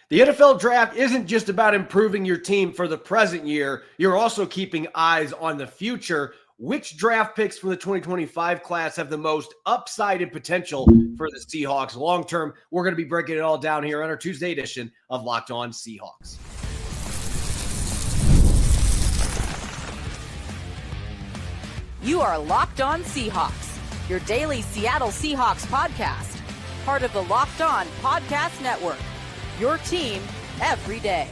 The NFL draft isn't just about improving your team for the present year. You're also keeping eyes on the future. Which draft picks from the 2025 class have the most upside and potential for the Seahawks long term? We're going to be breaking it all down here on our Tuesday edition of Locked On Seahawks. You are Locked On Seahawks, your daily Seattle Seahawks podcast, part of the Locked On Podcast Network, your team every day.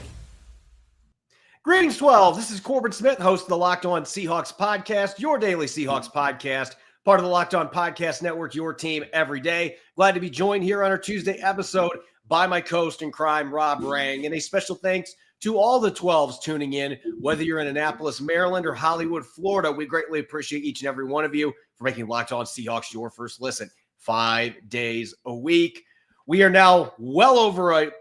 Greetings, 12. This is Corbin Smith, host of the Locked On Seahawks podcast, your daily Seahawks podcast, part of the Locked On Podcast Network, your team every day. Glad to be joined here on our Tuesday episode by my co-host in crime, Rob Rang. And a special thanks to all the 12s tuning in, whether you're in Annapolis, Maryland, or Hollywood, Florida. We greatly appreciate each and every one of you for making Locked On Seahawks your first listen 5 days a week. We are now well over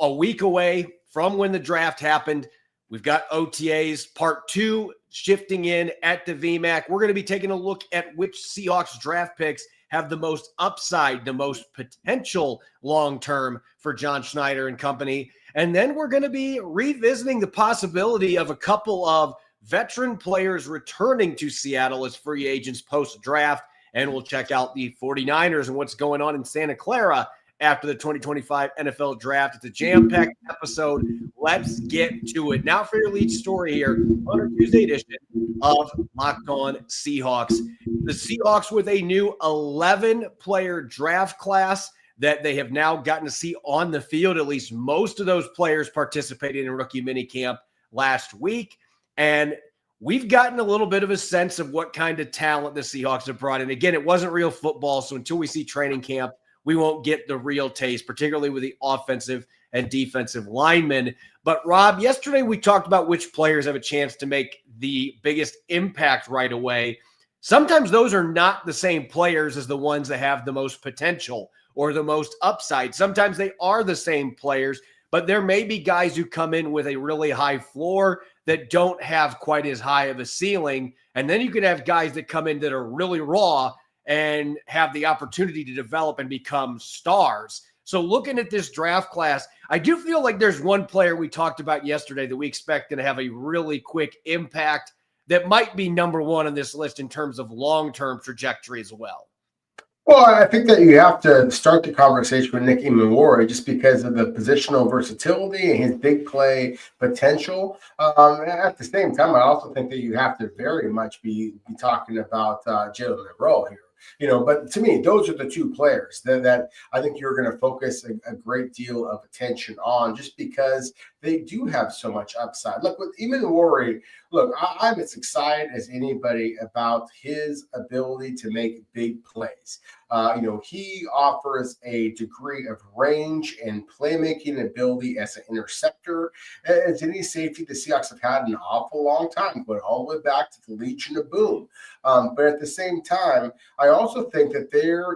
a week away from when the draft happened. We've got OTAs part 2 shifting in at the VMAC. We're going to be taking a look at which Seahawks draft picks have the most upside, the most potential long-term for John Schneider and company. And then we're going to be revisiting the possibility of a couple of veteran players returning to Seattle as free agents post-draft. And we'll check out the 49ers and what's going on in Santa Clara after the 2025 NFL Draft. It's a jam-packed episode. Let's get to it. Now for your lead story here on our Tuesday edition of Locked On Seahawks. The Seahawks with a new 11-player draft class that they have now gotten to see on the field. At least most of those players participated in rookie minicamp last week. And we've gotten a little bit of a sense of what kind of talent the Seahawks have brought in. Again, it wasn't real football, so until we see training camp, we won't get the real taste, particularly with the offensive and defensive linemen. But, Rob, yesterday we talked about which players have a chance to make the biggest impact right away. Sometimes those are not the same players as the ones that have the most potential or the most upside. Sometimes they are the same players, but there may be guys who come in with a really high floor that don't have quite as high of a ceiling. And then you could have guys that come in that are really raw and have the opportunity to develop and become stars. So looking at this draft class, I do feel like there's one player we talked about yesterday that we expect to have a really quick impact that might be number one on this list in terms of long-term trajectory as well. Well, I think that you have to start the conversation with Nick Emmanwori just because of the positional versatility and his big play potential. At the same time, I also think that you have to very much be talking about Jalen Monroe here. But to me, those are the two players that I think you're going to focus a great deal of attention on just because they do have so much upside. Look, with Emmanwori, I'm as excited as anybody about his ability to make big plays. He offers a degree of range and playmaking ability as an interceptor as any safety the Seahawks have had in an awful long time, going all the way back to the Legion of Boom. But at the same time, I also think that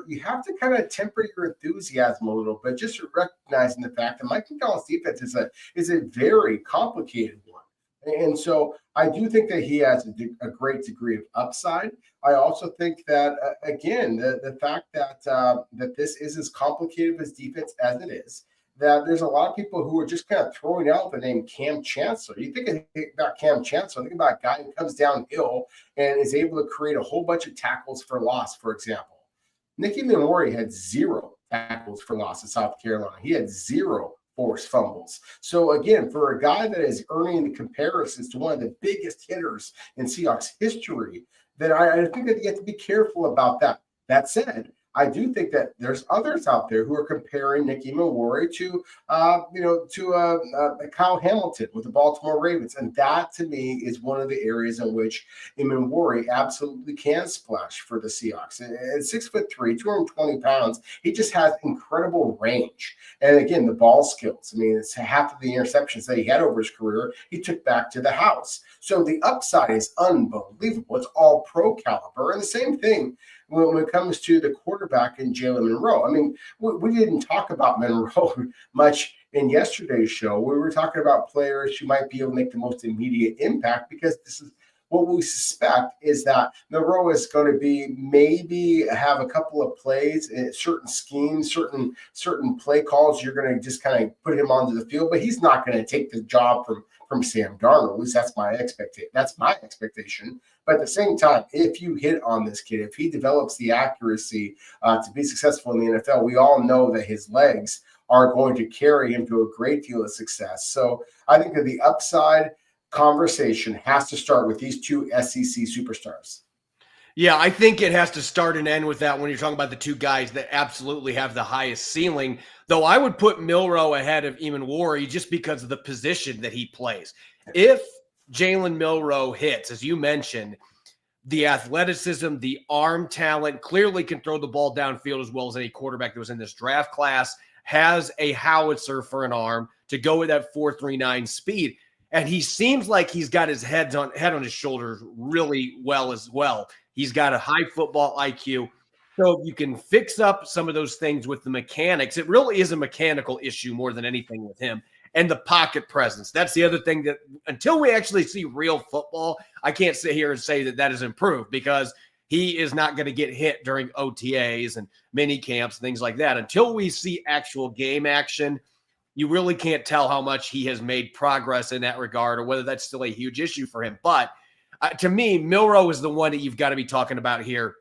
you have to kind of temper your enthusiasm a little bit, just recognizing the fact that Mike McDonald's defense is a very complicated one. And so I do think that he has a great degree of upside. I also think that, again, the fact that this is as complicated of a defense as it is, that there's a lot of people who are just kind of throwing out the name Cam Chancellor. You think about Cam Chancellor, think about a guy who comes downhill and is able to create a whole bunch of tackles for loss, for example. Nick Emmanwori had 0 tackles for loss in South Carolina. He had 0 forced fumbles. So again, for a guy that is earning the comparisons to one of the biggest hitters in Seahawks history, then I think that you have to be careful about that. That said, I do think that there's others out there who are comparing Nick Emmanwori to Kyle Hamilton with the Baltimore Ravens. And that, to me, is one of the areas in which Emmanwori absolutely can splash for the Seahawks. At 6'3", 220 pounds, he just has incredible range. And again, the ball skills. I mean, it's half of the interceptions that he had over his career, he took back to the house. So the upside is unbelievable. It's all pro caliber. And the same thing when it comes to the quarterback in Jalen Monroe. I mean, we didn't talk about Monroe much in yesterday's show. We were talking about players who might be able to make the most immediate impact because this is what we suspect is that Milroe is going to be maybe have a couple of plays, certain schemes, certain play calls. You're going to just kind of put him onto the field, but he's not going to take the job from Sam Darnold. At least that's my expectation. But at the same time, if you hit on this kid, if he develops the accuracy to be successful in the NFL, we all know that his legs are going to carry him to a great deal of success. So I think that the upside conversation has to start with these two SEC superstars. Yeah, I think it has to start and end with that when you're talking about the two guys that absolutely have the highest ceiling, though I would put Milroe ahead of Eamon just because of the position that he plays. If Jalen Milroe hits, as you mentioned, the athleticism, the arm talent, clearly can throw the ball downfield as well as any quarterback that was in this draft class, has a howitzer for an arm to go with that 4.39 speed. And he seems like he's got his head on his shoulders really well as well. He's got a high football IQ. So if you can fix up some of those things with the mechanics, it really is a mechanical issue more than anything with him. And the pocket presence. That's the other thing that until we actually see real football, I can't sit here and say that has improved because he is not going to get hit during OTAs and mini camps, things like that. Until we see actual game action, you really can't tell how much he has made progress in that regard or whether that's still a huge issue for him. But to me, Milroe is the one that you've got to be talking about here.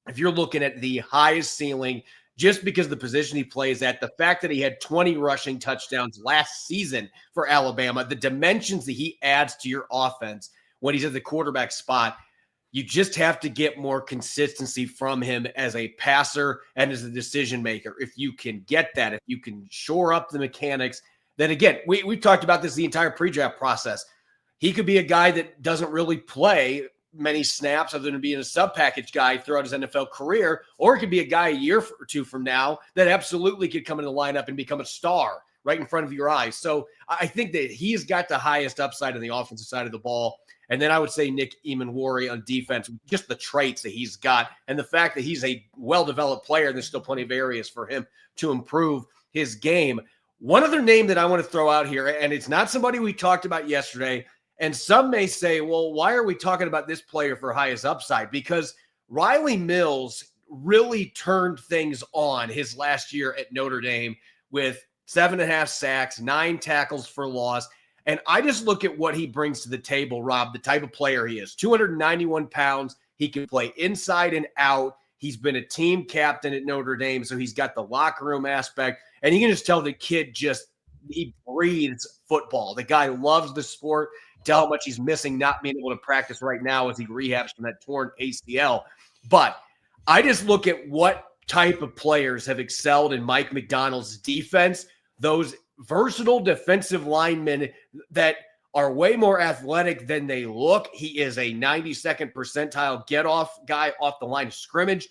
If you're looking at the highest ceiling, just because of the position he plays at, the fact that he had 20 rushing touchdowns last season for Alabama, the dimensions that he adds to your offense when he's at the quarterback spot, you just have to get more consistency from him as a passer and as a decision maker. If you can get that, if you can shore up the mechanics, then again, we've talked about this the entire pre-draft process. He could be a guy that doesn't really play many snaps other than being a sub-package guy throughout his NFL career, or it could be a guy a year or two from now that absolutely could come in the lineup and become a star right in front of your eyes. So I think that he's got the highest upside on the offensive side of the ball. And then I would say Nick Eamon on defense, just the traits that he's got and the fact that he's a well-developed player, and there's still plenty of areas for him to improve his game. One other name that I want to throw out here, and it's not somebody we talked about yesterday, and some may say, well, why are we talking about this player for highest upside? Because Riley Mills really turned things on his last year at Notre Dame with 7.5 sacks, 9 tackles for loss. And I just look at what he brings to the table, Rob, the type of player he is. 291 pounds. He can play inside and out. He's been a team captain at Notre Dame, so he's got the locker room aspect. And you can just tell the kid he breathes football. The guy loves the sport. Tell how much he's missing not being able to practice right now as he rehabs from that torn ACL. But I just look at what type of players have excelled in Mike Macdonald's defense, those versatile defensive linemen that are way more athletic than they look. He is a 92nd percentile get-off guy off the line of scrimmage.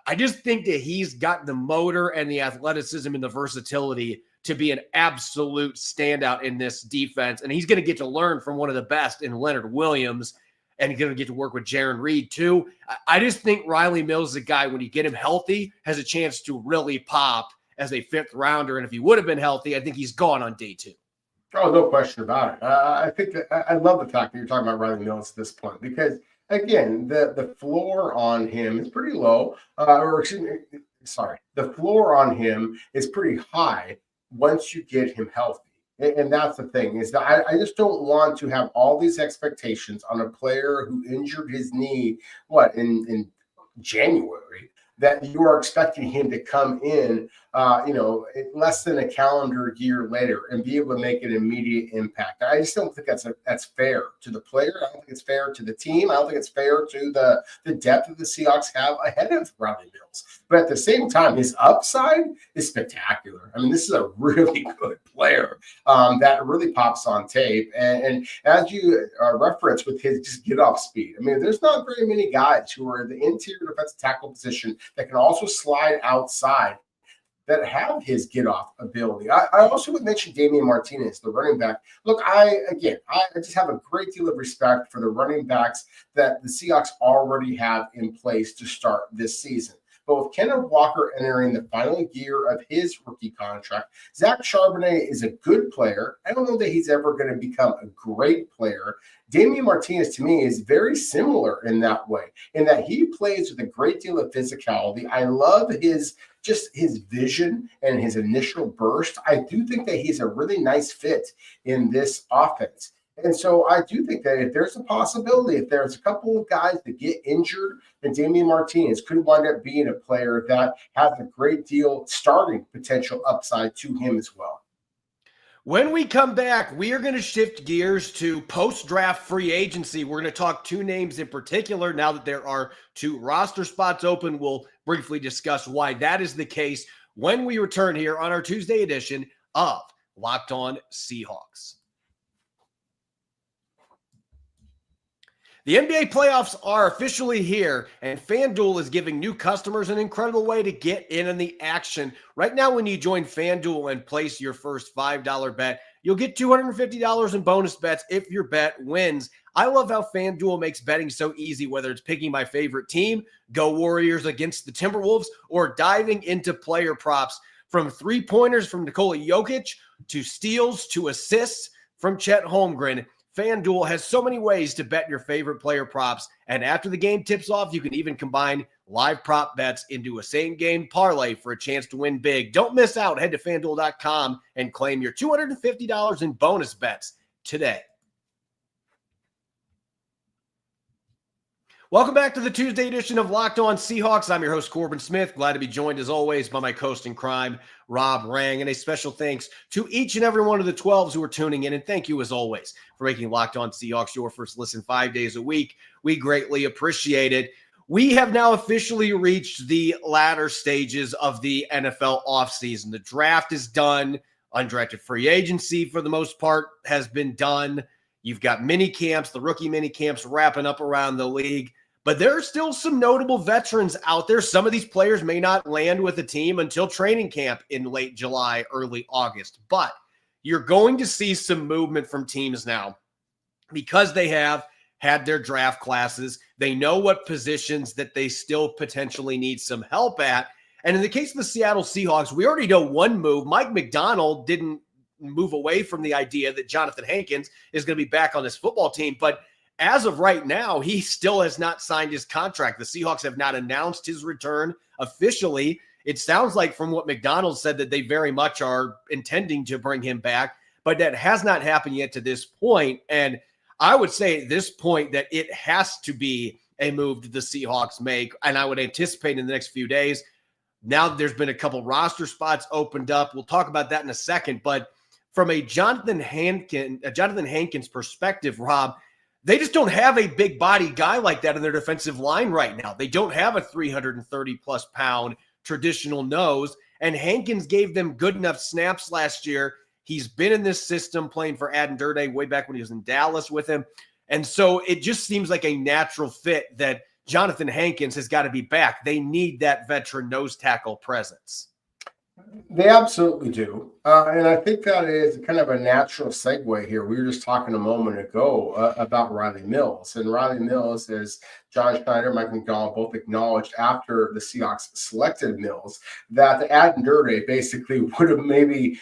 I just think that he's got the motor and the athleticism and the versatility to be an absolute standout in this defense. And he's going to get to learn from one of the best in Leonard Williams, and he's going to get to work with Jaron Reed too. I just think Riley Mills is a guy, when you get him healthy, has a chance to really pop as a 5th rounder. And if he would have been healthy, I think he's gone on day 2. Oh, no question about it. I think I love the fact that you're talking about Riley Mills at this point, because again, the floor on him is pretty low, the floor on him is pretty high once you get him healthy. And that's the thing, is that I just don't want to have all these expectations on a player who injured his knee, in January, that you are expecting him to come in, less than a calendar year later and be able to make an immediate impact. I just don't think that's fair to the player. I don't think it's fair to the team. I don't think it's fair to the depth that the Seahawks have ahead of Riley Mills. But at the same time, his upside is spectacular. I mean, this is a really good player that really pops on tape. And as you referenced with his just get-off speed, I mean, there's not very many guys who are in the interior defensive tackle position that can also slide outside that have his get-off ability. I also would mention Damian Martinez, the running back. Look, I just have a great deal of respect for the running backs that the Seahawks already have in place to start this season. but with Kenneth Walker entering the final year of his rookie contract, Zach Charbonnet is a good player. I don't know that he's ever going to become a great player. Damian Martinez, to me, is very similar in that way, in that he plays with a great deal of physicality. I love his vision and his initial burst. I do think that he's a really nice fit in this offense. And so I do think that if there's a possibility, if there's a couple of guys that get injured, then Damian Martinez could wind up being a player that has a great deal starting potential upside to him as well. When we come back, we are going to shift gears to post-draft free agency. We're going to talk two names in particular. Now that there are two roster spots open, we'll briefly discuss why that is the case when we return here on our Tuesday edition of Locked On Seahawks. The NBA playoffs are officially here, and FanDuel is giving new customers an incredible way to get in on the action. Right now, when you join FanDuel and place your first $5 bet, you'll get $250 in bonus bets if your bet wins. I love how FanDuel makes betting so easy, whether it's picking my favorite team, go Warriors against the Timberwolves, or diving into player props. From three-pointers from Nikola Jokic to steals to assists from Chet Holmgren, FanDuel has so many ways to bet your favorite player props, and after the game tips off, you can even combine live prop bets into a same-game parlay for a chance to win big. Don't miss out. Head to FanDuel.com and claim your $250 in bonus bets today. Welcome back to the Tuesday edition of Locked On Seahawks. I'm your host, Corbin Smith. Glad to be joined, as always, by my co-host in crime, Rob Rang. And a special thanks to each and every one of the 12s who are tuning in. And thank you, as always, for making Locked On Seahawks your first listen 5 days a week. We greatly appreciate it. We have now officially reached the latter stages of the NFL offseason. The draft is done. Undrafted free agency, for the most part, has been done. You've got mini camps, the rookie mini camps wrapping up around the league. But there are still some notable veterans out there. Some of these players may not land with a team until training camp in late July, early August. But you're going to see some movement from teams now because they have had their draft classes. They know what positions that they still potentially need some help at. And in the case of the Seattle Seahawks, we already know one move. Mike McDonald didn't move away from the idea that Johnathan Hankins is going to be back on this football team. But as of right now, he still has not signed his contract. The Seahawks have not announced his return officially. It sounds like from what McDonald said that they very much are intending to bring him back, but that has not happened yet to this point. And I would say at this point that it has to be a move that the Seahawks make, and I would anticipate in the next few days. Now that there's been a couple roster spots opened up, we'll talk about that in a second. But from a Johnathan Hankins perspective, Rob, they just don't have a big body guy like that in their defensive line right now. They don't have a 330-plus pound traditional nose, and Hankins gave them good enough snaps last year. He's been in this system playing for Aden Durde way back when he was in Dallas with him. And so it just seems like a natural fit that Johnathan Hankins has got to be back. They need that veteran nose tackle presence. They absolutely do. And I think that is kind of a natural segue here. We were just talking a moment ago about Riley Mills. And Riley Mills, as John Schneider, Mike McDonald both acknowledged after the Seahawks selected Mills, that Aden Durde basically would have maybe,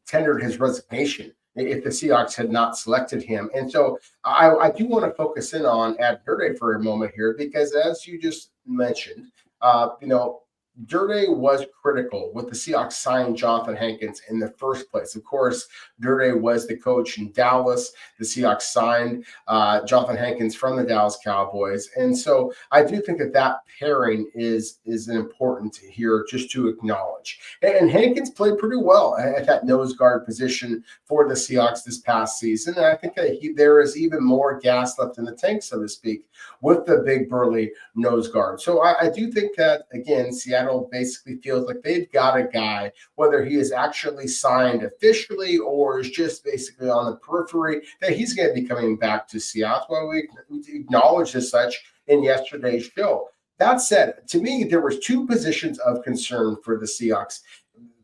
tendered his resignation if the Seahawks had not selected him. And so I do want to focus in on Aden Durde for a moment here, because as you just mentioned, Durde was critical with the Seahawks signing Johnathan Hankins in the first place. Of course, Durde was the coach in Dallas. The Seahawks signed Johnathan Hankins from the Dallas Cowboys. And so I do think that pairing is important here just to acknowledge. And Hankins played pretty well at that nose guard position for the Seahawks this past season. And I think that there is even more gas left in the tank, so to speak, with the big burly nose guard. So I do think that, again, Seattle basically feels like they've got a guy, whether he is actually signed officially or is just basically on the periphery, that he's going to be coming back to Seattle. Well, we acknowledged as such in yesterday's show. That said, to me, there was two positions of concern for the Seahawks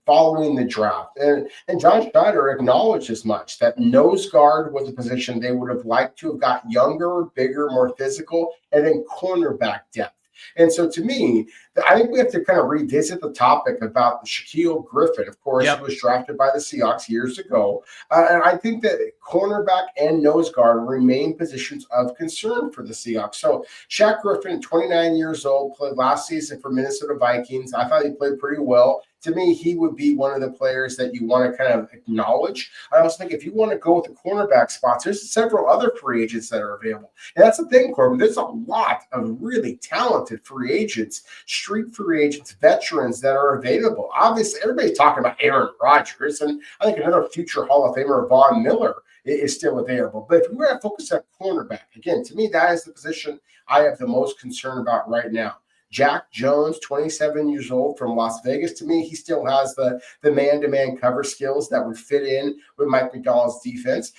following the draft. And John Schneider acknowledged as much, that nose guard was a position they would have liked to have got younger, bigger, more physical, and then cornerback depth. And so to me, I think we have to kind of revisit the topic about Shaquill Griffin. Of course, he was drafted by the Seahawks years ago. And I think that cornerback and nose guard remain positions of concern for the Seahawks. So Shaq Griffin, 29 years old, played last season for Minnesota Vikings. I thought he played pretty well. To me, he would be one of the players that you want to kind of acknowledge. I also think if you want to go with the cornerback spots, there's several other free agents that are available. And that's the thing, Corbin. There's a lot of really talented free agents, street free agents, veterans that are available. Obviously, everybody's talking about Aaron Rodgers, and I think another future Hall of Famer, Von Miller, is still available. But if we're going to focus on cornerback, again, to me, that is the position I have the most concern about right now. Jack Jones, 27 years old from Las Vegas. To me, he still has the man-to-man cover skills that would fit in with Mike McDonald's defense.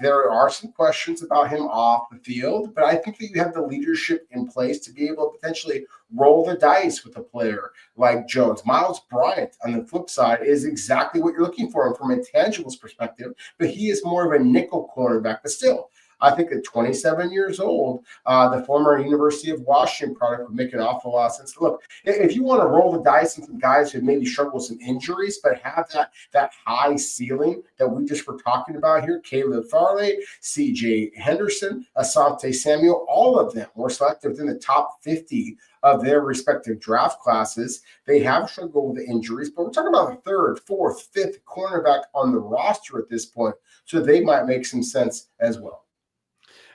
There are some questions about him off the field, but I think that you have the leadership in place to be able to potentially roll the dice with a player like Jones. Miles Bryant, on the flip side, is exactly what you're looking for from a tangibles perspective, but he is more of a nickel cornerback. But still, I think at 27 years old, the former University of Washington product would make an awful lot of sense. Look, if you want to roll the dice on some guys who maybe struggle with some injuries, but have that high ceiling that we just were talking about here, Caleb Farley, C.J. Henderson, Asante Samuel, all of them were selected within the top 50 of their respective draft classes. They have struggled with the injuries, but we're talking about a third, fourth, fifth cornerback on the roster at this point, so they might make some sense as well.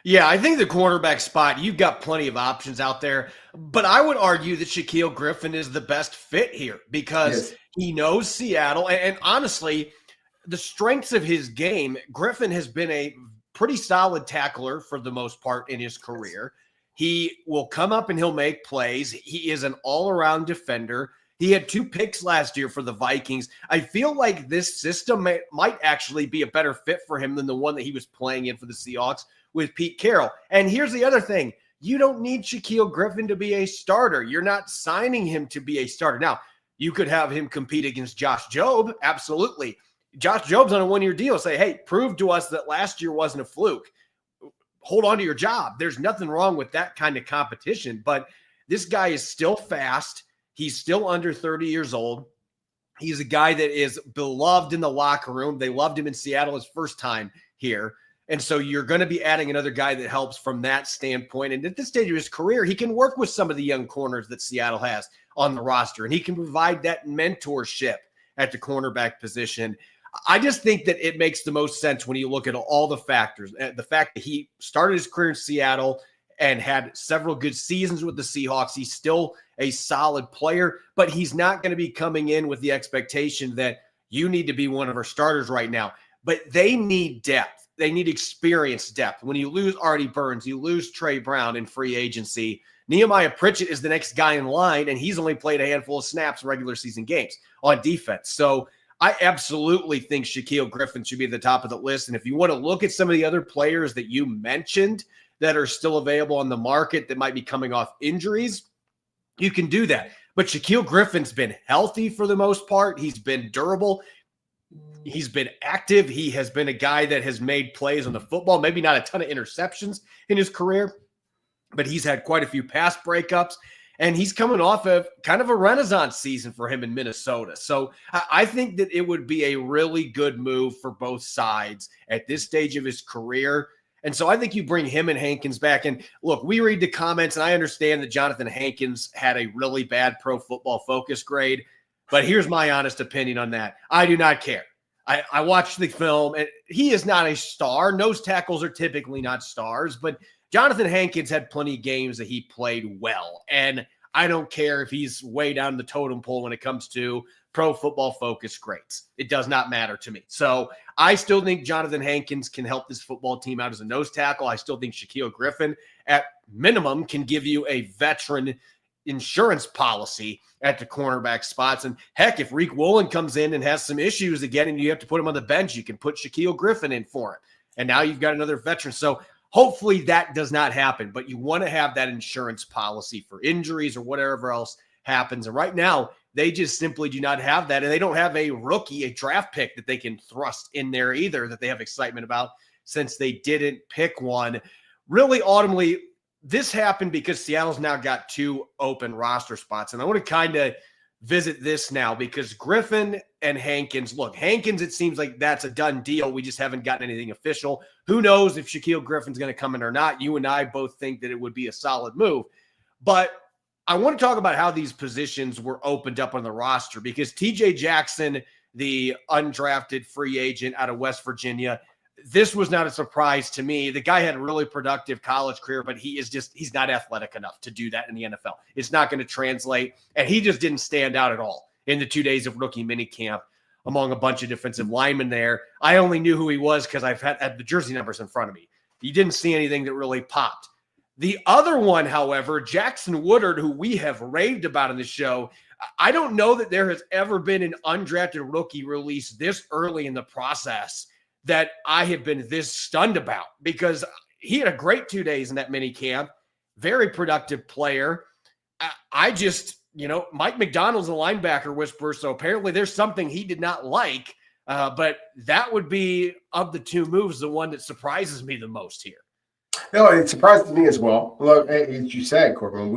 Yeah, I think the cornerback spot, you've got plenty of options out there, but I would argue that Shaquill Griffin is the best fit here because he knows Seattle. And honestly, the strengths of his game, Griffin has been a pretty solid tackler for the most part in his career. He will come up and he'll make plays. He is an all-around defender. He had 2 picks last year for the Vikings. I feel like this system might actually be a better fit for him than the one that he was playing in for the Seahawks with Pete Carroll. And here's the other thing. You don't need Shaquill Griffin to be a starter. You're not signing him to be a starter. Now, you could have him compete against Josh Jobe. Absolutely. Josh Jobe's on a 1-year deal. Say, hey, prove to us that last year wasn't a fluke. Hold on to your job. There's nothing wrong with that kind of competition. But this guy is still fast. He's still under 30 years old. He's a guy that is beloved in the locker room. They loved him in Seattle his first time here. And so you're going to be adding another guy that helps from that standpoint. And at this stage of his career, he can work with some of the young corners that Seattle has on the roster, and he can provide that mentorship at the cornerback position. I just think that it makes the most sense when you look at all the factors. The fact that he started his career in Seattle and had several good seasons with the Seahawks. He's still a solid player, but he's not going to be coming in with the expectation that you need to be one of our starters right now. But they need depth. They need experience depth. When you lose Artie Burns, you lose Trey Brown in free agency. Nehemiah Pritchett is the next guy in line, and he's only played a handful of snaps in regular season games on defense. So I absolutely think Shaquill Griffin should be at the top of the list. And if you want to look at some of the other players that you mentioned that are still available on the market that might be coming off injuries, you can do that. But Shaquill Griffin's been healthy for the most part. He's been durable. He's been active. He has been a guy that has made plays on the football, maybe not a ton of interceptions in his career, but he's had quite a few pass breakups, and he's coming off of kind of a renaissance season for him in Minnesota. So I think that it would be a really good move for both sides at this stage of his career. And so I think you bring him and Hankins back. And look, we read the comments, and I understand that Johnathan Hankins had a really bad Pro Football Focus grade, but here's my honest opinion on that. I do not care. I watched the film, and he is not a star. Nose tackles are typically not stars, but Johnathan Hankins had plenty of games that he played well. And I don't care if he's way down the totem pole when it comes to Pro Football Focus grades. It does not matter to me. So I still think Johnathan Hankins can help this football team out as a nose tackle. I still think Shaquill Griffin, at minimum, can give you a veteran insurance policy at the cornerback spots. And heck, if Reek Woolen comes in and has some issues again and you have to put him on the bench, you can put Shaquill Griffin in for him. And now you've got another veteran. So hopefully that does not happen, but you want to have that insurance policy for injuries or whatever else happens. And right now, they just simply do not have that. And they don't have a rookie, a draft pick that they can thrust in there either that they have excitement about, since they didn't pick one. Really, ultimately, this happened because Seattle's now got 2 open roster spots. And I want to kind of visit this now because Griffin and Hankins, look, Hankins, it seems like that's a done deal. We just haven't gotten anything official. Who knows if Shaquill Griffin's going to come in or not? You and I both think that it would be a solid move. But I want to talk about how these positions were opened up on the roster because TJ Jackson, the undrafted free agent out of West Virginia, this was not a surprise to me. The guy had a really productive college career, but he's not athletic enough to do that in the NFL. It's not going to translate. And he just didn't stand out at all in the 2 days of rookie minicamp among a bunch of defensive linemen there. I only knew who he was because I've had the jersey numbers in front of me. You didn't see anything that really popped. The other one, however, Jackson Woodard, who we have raved about in the show, I don't know that there has ever been an undrafted rookie released this early in the process that I have been this stunned about because he had a great 2 days in that mini camp, very productive player. I just, Mike McDonald's a linebacker whisperer, so apparently there's something he did not like, but that would be, of the 2 moves, the one that surprises me the most here. No, it surprises me as well. Look, as you said, Corbin,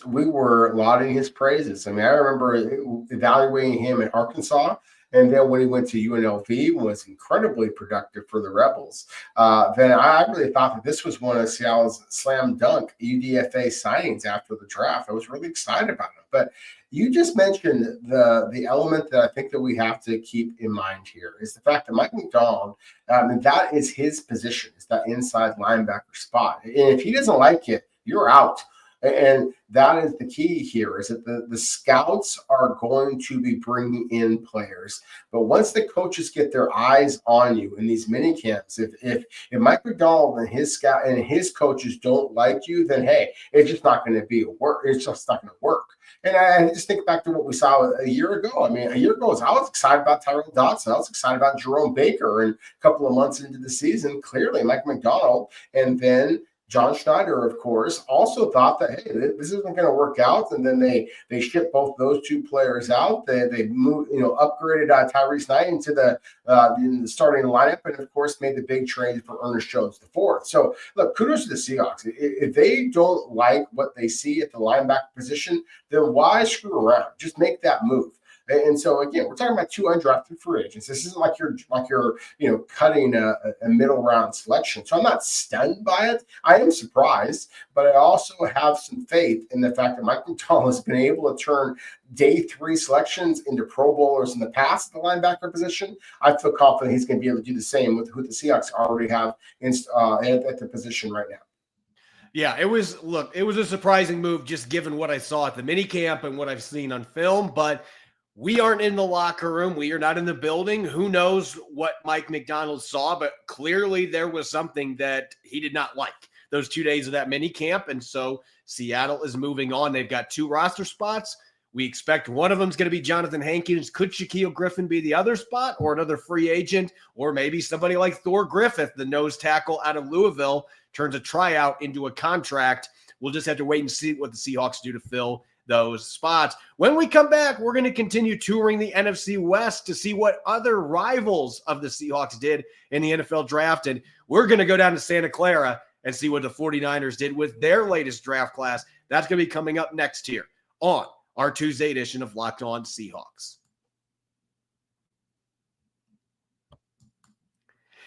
we were lauding his praises. I mean, I remember evaluating him at Arkansas. And then when he went to UNLV, was incredibly productive for the Rebels. Then I really thought that this was one of Seattle's slam dunk UDFA signings after the draft. I was really excited about it. But you just mentioned the element that I think that we have to keep in mind here is the fact that Mike McDonald, that is his position, is that inside linebacker spot. And if he doesn't like it, you're out. And that is the key here, is that the scouts are going to be bringing in players. But once the coaches get their eyes on you in these mini camps, if Mike McDonald and his scout and his coaches don't like you, then, hey, it's just not going to be work. It's just not going to work. And I just think back to what we saw a year ago. I mean, a year ago, I was excited about Tyrell Dodson. I was excited about Jerome Baker. And a couple of months into the season, clearly Mike McDonald and then John Schneider, of course, also thought that, hey, this isn't going to work out. And then they shipped both those 2 players out. They moved, upgraded Tyrese Knight into the starting lineup, and of course made the big trade for Ernest Jones IV. So look, kudos to the Seahawks. If they don't like what they see at the linebacker position, then why screw around? Just make that move. And so again, we're talking about 2 undrafted free agents. This isn't like you're cutting a middle round selection. So I'm not stunned by it. I am surprised, but I also have some faith in the fact that Mike McDonald has been able to turn day 3 selections into Pro Bowlers in the past at the linebacker position. I feel confident he's going to be able to do the same with who the Seahawks already have at the position right now. Yeah, it was a surprising move just given what I saw at the minicamp and what I've seen on film, but we aren't in the locker room. We are not in the building. Who knows what Mike McDonald saw, but clearly there was something that he did not like those 2 days of that mini camp. And so Seattle is moving on. They've got 2 roster spots. We expect one of them is going to be Johnathan Hankins. Could Shaquill Griffin be the other spot, or another free agent, or maybe somebody like Thor Griffith, the nose tackle out of Louisville, turns a tryout into a contract. We'll just have to wait and see what the Seahawks do to fill those spots. When we come back, we're going to continue touring the NFC West to see what other rivals of the Seahawks did in the NFL draft. And we're going to go down to Santa Clara and see what the 49ers did with their latest draft class. That's going to be coming up next here on our Tuesday edition of Locked On Seahawks.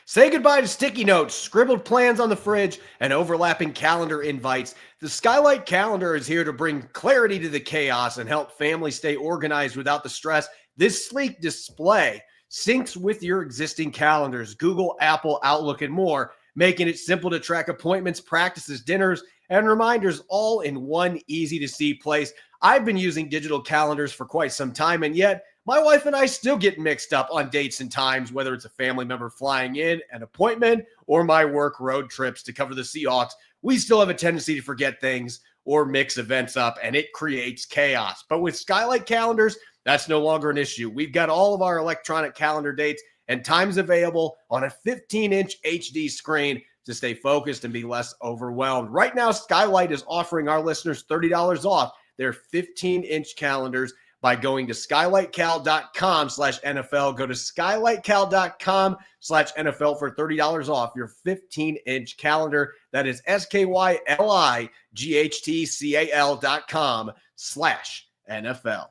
Say goodbye to sticky notes, scribbled plans on the fridge, and overlapping calendar invites. The Skylight calendar is here to bring clarity to the chaos and help families stay organized without the stress. This sleek display syncs with your existing calendars, Google, Apple, Outlook, and more, making it simple to track appointments, practices, dinners, and reminders all in one easy-to-see place. I've been using digital calendars for quite some time, and yet my wife and I still get mixed up on dates and times, whether it's a family member flying in, an appointment, or my work road trips to cover the Seahawks. We still have a tendency to forget things or mix events up, and it creates chaos. But with Skylight calendars, that's no longer an issue. We've got all of our electronic calendar dates and times available on a 15-inch HD screen to stay focused and be less overwhelmed. Right now, Skylight is offering our listeners $30 off their 15-inch calendars by going to skylightcal.com/NFL. Go to skylightcal.com/NFL for $30 off your 15-inch calendar. That is skylightcal.com/NFL.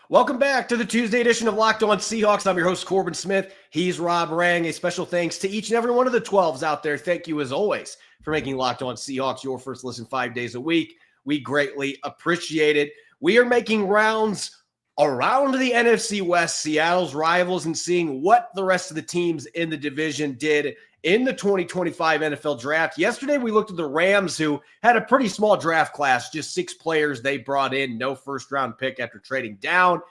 Welcome back to the Tuesday edition of Locked On Seahawks. I'm your host, Corbin Smith. He's Rob Rang. A special thanks to each and every one of the 12s out there. Thank you, as always, for making Locked On Seahawks your first listen 5 days a week. We greatly appreciate it. We are making rounds around the NFC West, Seattle's rivals, and seeing what the rest of the teams in the division did in the 2025 NFL Draft. Yesterday, we looked at the Rams, who had a pretty small draft class, just 6 players they brought in, no first-round pick after trading down.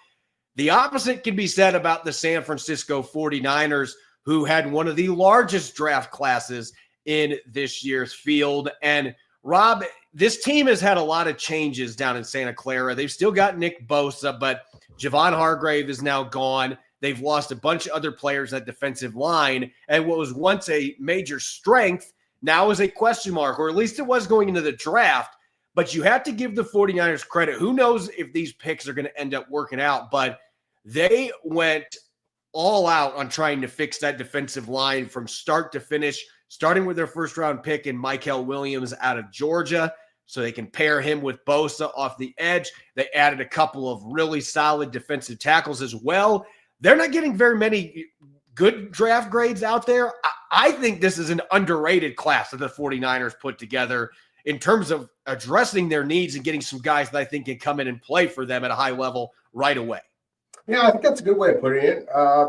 The opposite can be said about the San Francisco 49ers, who had one of the largest draft classes in this year's field. And Rob, this team has had a lot of changes down in Santa Clara. They've still got Nick Bosa, but Javon Hargrave is now gone. They've lost a bunch of other players at defensive line. And what was once a major strength now is a question mark, or at least it was going into the draft. But you have to give the 49ers credit. Who knows if these picks are going to end up working out, but they went all out on trying to fix that defensive line from start to finish, starting with their first-round pick in Mykel Williams out of Georgia, so they can pair him with Bosa off the edge. They added a couple of really solid defensive tackles as well. They're not getting very many good draft grades out there. I think this is an underrated class that the 49ers put together in terms of addressing their needs and getting some guys that I think can come in and play for them at a high level right away. Yeah, I think that's a good way of putting it. I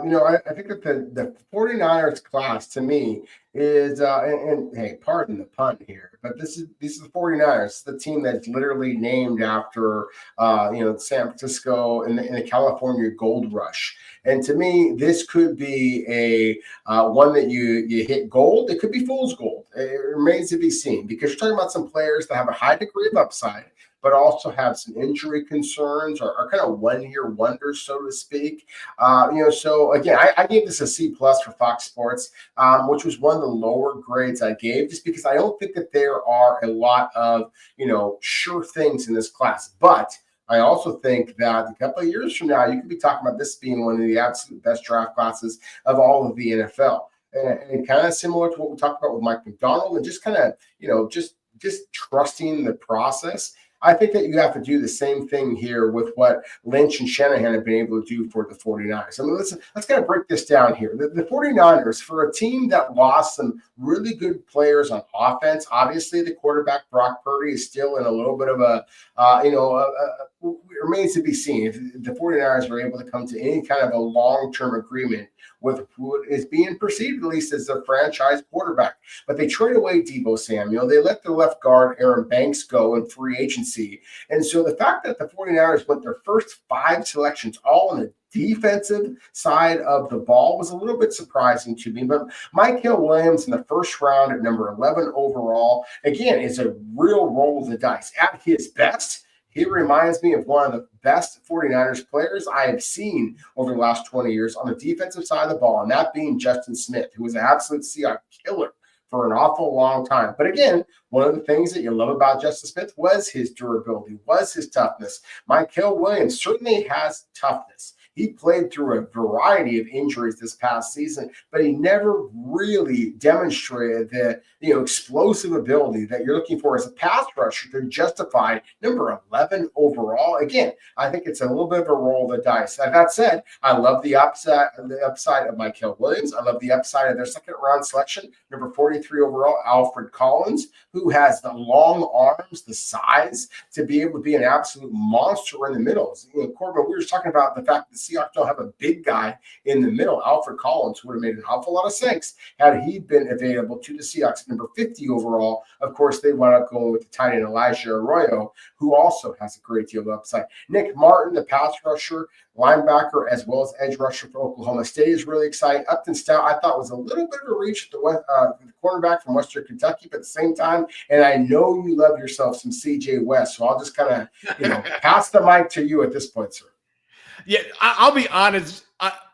think that the 49ers class, to me, is, and hey, pardon the pun here, but these are the 49ers, the team that's literally named after, San Francisco and the California Gold Rush. And to me, this could be a one that you hit gold. It could be fool's gold. It remains to be seen, because you're talking about some players that have a high degree of upside, but also have some injury concerns or kind of one-year wonders, so to speak. So again, I gave this a C+ for Fox Sports, which was one of the lower grades I gave, just because I don't think that there are a lot of, sure things in this class. But I also think that a couple of years from now, you could be talking about this being one of the absolute best draft classes of all of the NFL. And kind of similar to what we talked about with Mike McDonald, and just kind of, just trusting the process. I think that you have to do the same thing here with what Lynch and Shanahan have been able to do for the 49ers. I mean, let's kind of break this down here. The 49ers, for a team that lost some really good players on offense, obviously the quarterback Brock Purdy is still in a little bit of it remains to be seen if the 49ers are able to come to any kind of a long-term agreement with who is being perceived, at least, as a franchise quarterback. But they trade away Deebo Samuel. They let their left guard, Aaron Banks, go in free agency. And so the fact that the 49ers went their first 5 selections all on the defensive side of the ball was a little bit surprising to me. But Mykel Williams in the first round at number 11 overall, again, is a real roll of the dice. At his best, he reminds me of one of the best 49ers players I have seen over the last 20 years on the defensive side of the ball, and that being Justin Smith, who was an absolute Seahawks killer for an awful long time. But again, one of the things that you love about Justin Smith was his durability, was his toughness. Mykel Williams certainly has toughness. He played through a variety of injuries this past season, but he never really demonstrated the explosive ability that you're looking for as a pass rusher to justify number 11 overall. Again, I think it's a little bit of a roll of the dice. That said, I love the upside of Mykel Williams. I love the upside of their second round selection, number 43 overall, Alfred Collins, who has the long arms, the size to be able to be an absolute monster in the middle. Corbin, we were just talking about the fact that the Seahawks don't have a big guy in the middle. Alfred Collins would have made an awful lot of sense had he been available to the Seahawks. Number 50 overall, of course, they wound up going with the tight end Elijah Arroyo, who also has a great deal of upside. Nick Martin, the pass rusher, linebacker, as well as edge rusher for Oklahoma State, is really exciting. Upton Stout, I thought, was a little bit of a reach at the cornerback from Western Kentucky, but at the same time, and I know you love yourself some CJ West, so I'll just kind of pass the mic to you at this point, sir. Yeah, I'll be honest.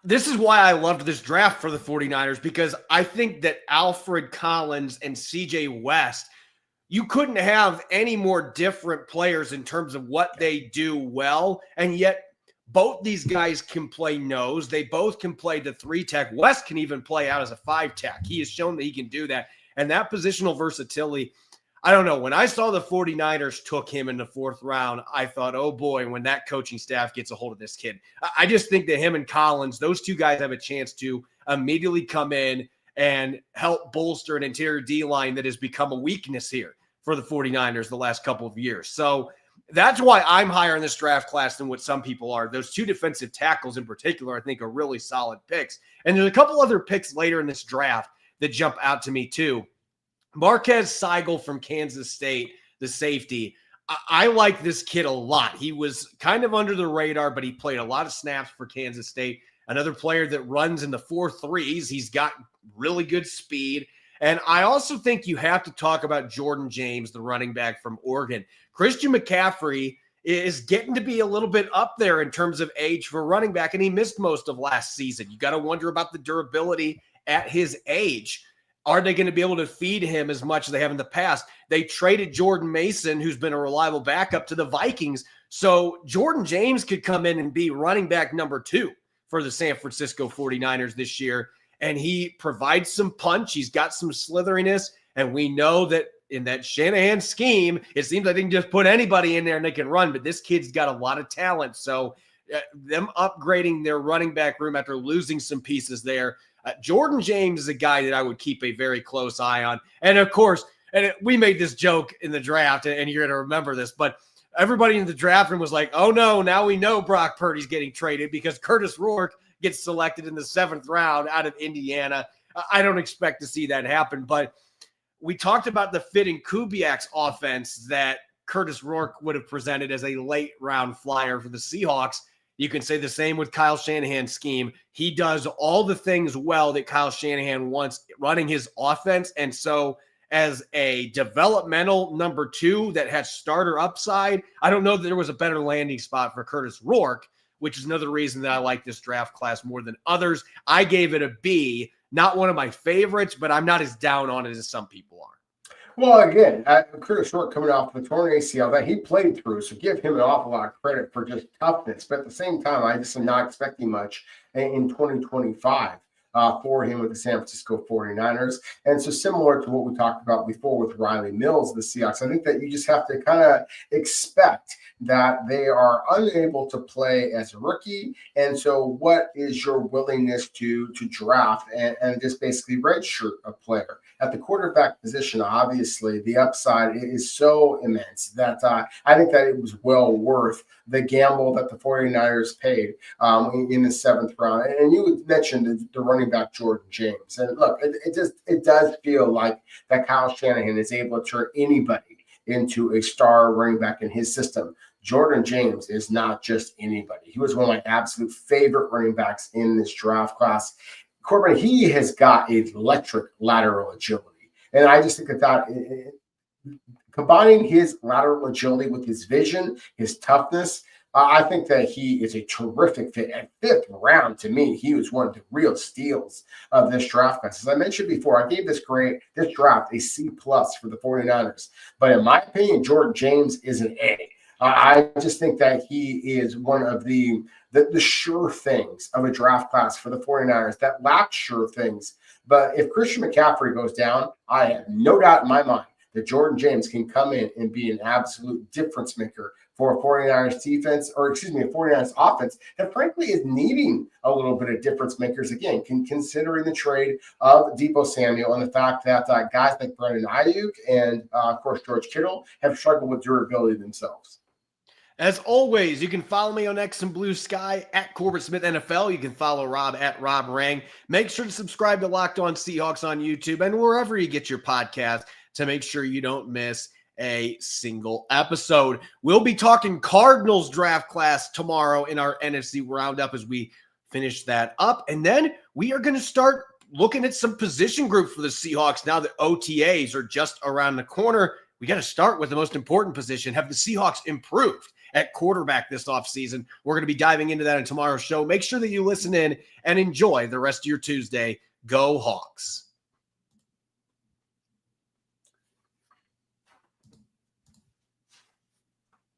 This is why I loved this draft for the 49ers, because I think that Alfred Collins and CJ West you couldn't have any more different players in terms of what they do well. And yet both these guys can play nose. They both can play the 3-tech. West can even play out as a 5-tech. He has shown that he can do that. And that positional versatility, I don't know. When I saw the 49ers took him in the 4th round, I thought, oh boy, when that coaching staff gets a hold of this kid. I just think that him and Collins, those two guys have a chance to immediately come in and help bolster an interior D-line that has become a weakness here for the 49ers the last couple of years. So that's why I'm higher in this draft class than what some people are. Those 2 defensive tackles in particular, I think, are really solid picks. And there's a couple other picks later in this draft that jump out to me too. Marquez Seigel from Kansas State, the safety. I like this kid a lot. He was kind of under the radar, but he played a lot of snaps for Kansas State. Another player that runs in the 4.3s. He's got really good speed. And I also think you have to talk about Jordan James, the running back from Oregon. Christian McCaffrey is getting to be a little bit up there in terms of age for running back, and he missed most of last season. You got to wonder about the durability at his age. Are they going to be able to feed him as much as they have in the past? They traded Jordan Mason, who's been a reliable backup, to the Vikings. So Jordan James could come in and be running back number 2 for the San Francisco 49ers this year. And he provides some punch. He's got some slitheriness. And we know that in that Shanahan scheme, it seems like they can just put anybody in there and they can run. But this kid's got a lot of talent. So them upgrading their running back room after losing some pieces there, Jordan James is a guy that I would keep a very close eye on. And of course, we made this joke in the draft, and you're going to remember this, but everybody in the draft room was like, oh no, now we know Brock Purdy's getting traded because Curtis Rourke gets selected in the 7th round out of Indiana. I don't expect to see that happen, but we talked about the fit in Kubiak's offense that Curtis Rourke would have presented as a late round flyer for the Seahawks. You can say the same with Kyle Shanahan's scheme. He does all the things well that Kyle Shanahan wants running his offense. And so as a developmental number 2 that has starter upside, I don't know that there was a better landing spot for Curtis Rourke, which is another reason that I like this draft class more than others. I gave it a B, not one of my favorites, but I'm not as down on it as some people are. Well, again, Curtis Rourke coming off the torn ACL that he played through, so give him an awful lot of credit for just toughness. But at the same time, I just am not expecting much in 2025 for him with the San Francisco 49ers. And so similar to what we talked about before with Riley Mills, the Seahawks, I think that you just have to kind of expect that they are unable to play as a rookie. And so what is your willingness to draft and just basically redshirt a player? At the quarterback position, obviously, the upside is so immense that I think that it was well worth the gamble that the 49ers paid in the 7th round. And you mentioned the running back Jordan James. And look, it does feel like that Kyle Shanahan is able to turn anybody into a star running back in his system. Jordan James is not just anybody. He was one of my absolute favorite running backs in this draft class. Corbin, he has got electric lateral agility. And I just think that combining his lateral agility with his vision, his toughness, I think that he is a terrific fit. At 5th round, to me, he was one of the real steals of this draft class. As I mentioned before, I gave this draft a C+ for the 49ers. But in my opinion, Jordan James is an A. I just think that he is one of the sure things of a draft class for the 49ers that lack sure things. But if Christian McCaffrey goes down, I have no doubt in my mind that Jordan James can come in and be an absolute difference maker for a 49ers defense, or excuse me, a 49ers offense that frankly is needing a little bit of difference makers again, considering the trade of Deebo Samuel and the fact that guys like Brandon Ayuk and, of course, George Kittle have struggled with durability themselves. As always, you can follow me on X and Blue Sky at Corbin Smith NFL. You can follow Rob at Rob Rang. Make sure to subscribe to Locked On Seahawks on YouTube and wherever you get your podcast to make sure you don't miss a single episode. We'll be talking Cardinals draft class tomorrow in our NFC Roundup as we finish that up. And then we are going to start looking at some position groups for the Seahawks now that OTAs are just around the corner. We got to start with the most important position. Have the Seahawks improved at quarterback this offseason? We're going to be diving into that in tomorrow's show. Make sure that you listen in and enjoy the rest of your Tuesday. Go Hawks.